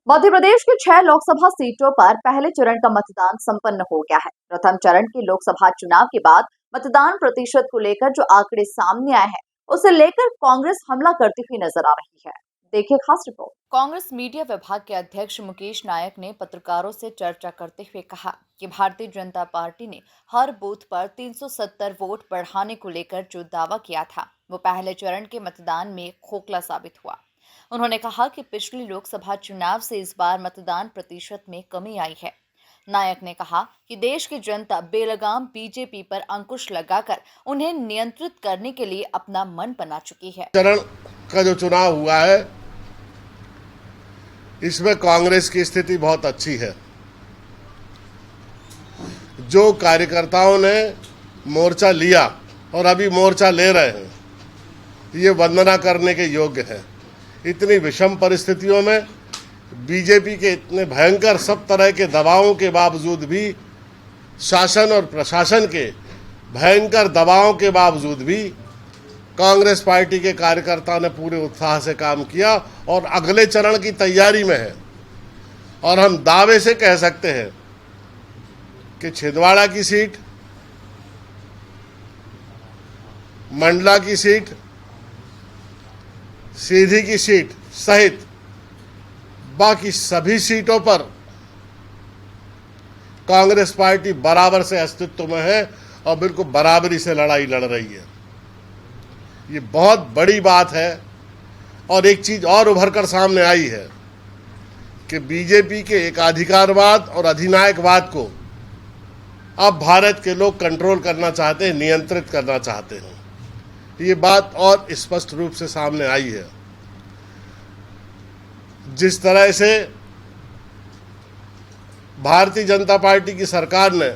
मध्य प्रदेश की 6 लोकसभा सीटों पर पहले चरण का मतदान संपन्न हो गया है। प्रथम चरण के लोकसभा चुनाव के बाद मतदान प्रतिशत को लेकर जो आंकड़े सामने आए हैं, उसे लेकर कांग्रेस हमला करती हुई नजर आ रही है। देखिए खास रिपोर्ट। कांग्रेस मीडिया विभाग के अध्यक्ष मुकेश नायक ने पत्रकारों से चर्चा करते हुए कहा कि भारतीय जनता पार्टी ने हर बूथ पर 370 वोट बढ़ाने को लेकर जो दावा किया था, वो पहले चरण के मतदान में खोखला साबित हुआ। उन्होंने कहा कि पिछले लोकसभा चुनाव से इस बार मतदान प्रतिशत में कमी आई है। नायक ने कहा कि देश की जनता बेलगाम बीजेपी पर अंकुश लगाकर उन्हें नियंत्रित करने के लिए अपना मन बना चुकी है। चरण का जो चुनाव हुआ है, इसमें कांग्रेस की स्थिति बहुत अच्छी है। जो कार्यकर्ताओं ने मोर्चा लिया और अभी मोर्चा ले रहे हैं, ये वंदना करने के योग्य है। इतनी विषम परिस्थितियों में बीजेपी के इतने भयंकर सब तरह के दबावों के बावजूद भी, शासन और प्रशासन के भयंकर दबावों के बावजूद भी कांग्रेस पार्टी के कार्यकर्ता ने पूरे उत्साह से काम किया और अगले चरण की तैयारी में है। और हम दावे से कह सकते हैं कि छिंदवाड़ा की सीट, मंडला की सीट, सीधी की सीट सहित बाकी सभी सीटों पर कांग्रेस पार्टी बराबर से अस्तित्व में है और बिल्कुल बराबरी से लड़ाई लड़ रही है। ये बहुत बड़ी बात है। और एक चीज और उभर कर सामने आई है कि बीजेपी के एकाधिकारवाद और अधिनायकवाद को अब भारत के लोग कंट्रोल करना चाहते हैं, नियंत्रित करना चाहते हैं। ये बात और स्पष्ट रूप से सामने आई है। जिस तरह से भारतीय जनता पार्टी की सरकार ने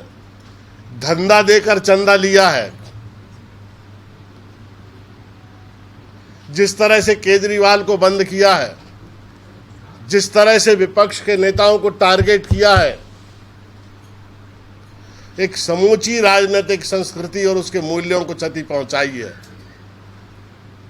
धंधा देकर चंदा लिया है, जिस तरह से केजरीवाल को बंद किया है, जिस तरह से विपक्ष के नेताओं को टारगेट किया है, एक समूची राजनीतिक संस्कृति और उसके मूल्यों को क्षति पहुंचाई है।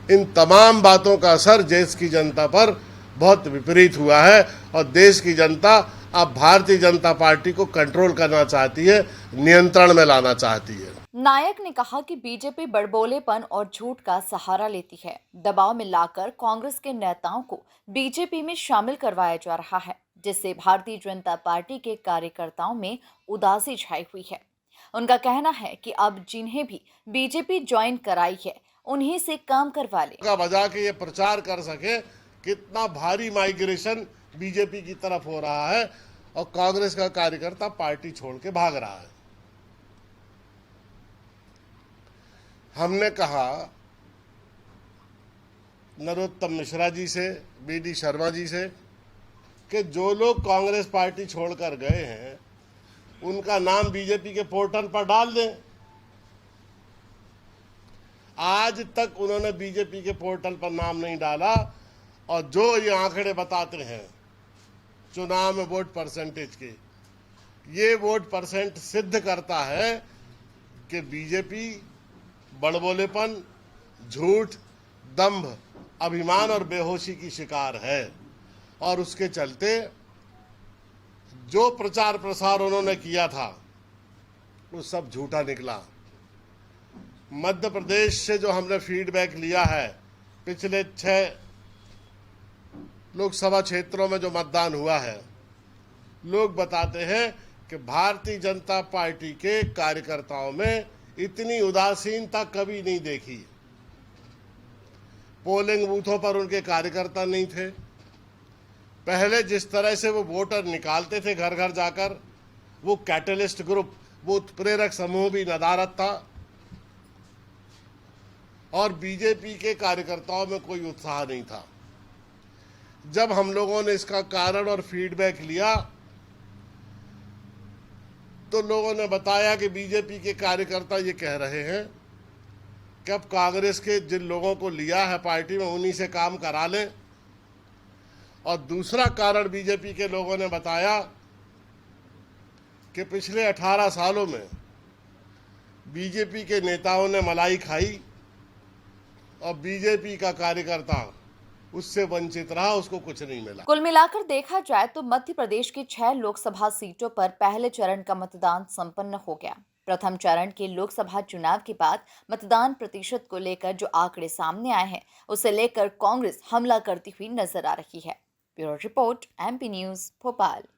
इन तमाम बातों का असर देश की जनता पर बहुत विपरीत हुआ है और देश की जनता अब भारतीय जनता पार्टी को कंट्रोल करना चाहती है, नियंत्रण में लाना चाहती है। नायक ने कहा कि बीजेपी बड़बोलेपन और झूठ का सहारा लेती है। दबाव में लाकर कांग्रेस के नेताओं को बीजेपी में शामिल करवाया जा रहा है, जिससे भारतीय जनता पार्टी के कार्यकर्ताओं में उदासी छाई हुई है। उनका कहना है कि अब जिन्हें भी बीजेपी ज्वाइन कराई है, उन्हीं से काम करवा ले। का बजा के ये प्रचार कर सके कितना भारी माइग्रेशन बीजेपी की तरफ हो रहा है और कांग्रेस का कार्यकर्ता पार्टी छोड़ के भाग रहा है। हमने कहा नरोत्तम मिश्रा जी से, बीडी शर्मा जी से कि जो लोग कांग्रेस पार्टी छोड़कर गए हैं, उनका नाम बीजेपी के पोर्टल पर डाल दें। आज तक उन्होंने बीजेपी के पोर्टल पर नाम नहीं डाला और जो ये आंकड़े बताते हैं चुनाव में वोट परसेंटेज के, ये वोट परसेंट सिद्ध करता है कि बीजेपी बड़बोलेपन, झूठ, दंभ, अभिमान और बेहोशी की शिकार है। और उसके चलते जो प्रचार प्रसार उन्होंने किया था वो सब झूठा निकला। मध्य प्रदेश से जो हमने फीडबैक लिया है, पिछले 6 लोकसभा क्षेत्रों में जो मतदान हुआ है, लोग बताते हैं कि भारतीय जनता पार्टी के कार्यकर्ताओं में इतनी उदासीनता कभी नहीं देखी। पोलिंग बूथों पर उनके कार्यकर्ता नहीं थे। पहले जिस तरह से वो वोटर निकालते थे घर घर जाकर, वो कैटलिस्ट ग्रुप, वो उत्प्रेरक समूह भी नदारद था और बीजेपी के कार्यकर्ताओं में कोई उत्साह नहीं था। जब हम लोगों ने इसका कारण और फीडबैक लिया तो लोगों ने बताया कि बीजेपी के कार्यकर्ता ये कह रहे हैं कि अब कांग्रेस के जिन लोगों को लिया है पार्टी में, उन्हीं से काम करा लें। और दूसरा कारण बीजेपी के लोगों ने बताया कि पिछले 18 सालों में बीजेपी के नेताओं ने मलाई खाई और बीजेपी का कार्यकर्ता उससे वंचित रहा, उसको कुछ नहीं मिला। कुल मिलाकर देखा जाए तो मध्य प्रदेश की 6 लोकसभा सीटों पर पहले चरण का मतदान संपन्न हो गया। प्रथम चरण के लोकसभा चुनाव के बाद मतदान प्रतिशत को लेकर जो आंकड़े सामने आए हैं, उसे लेकर कांग्रेस हमला करती हुई नजर आ रही है। Bureau report, MP news, Bhopal.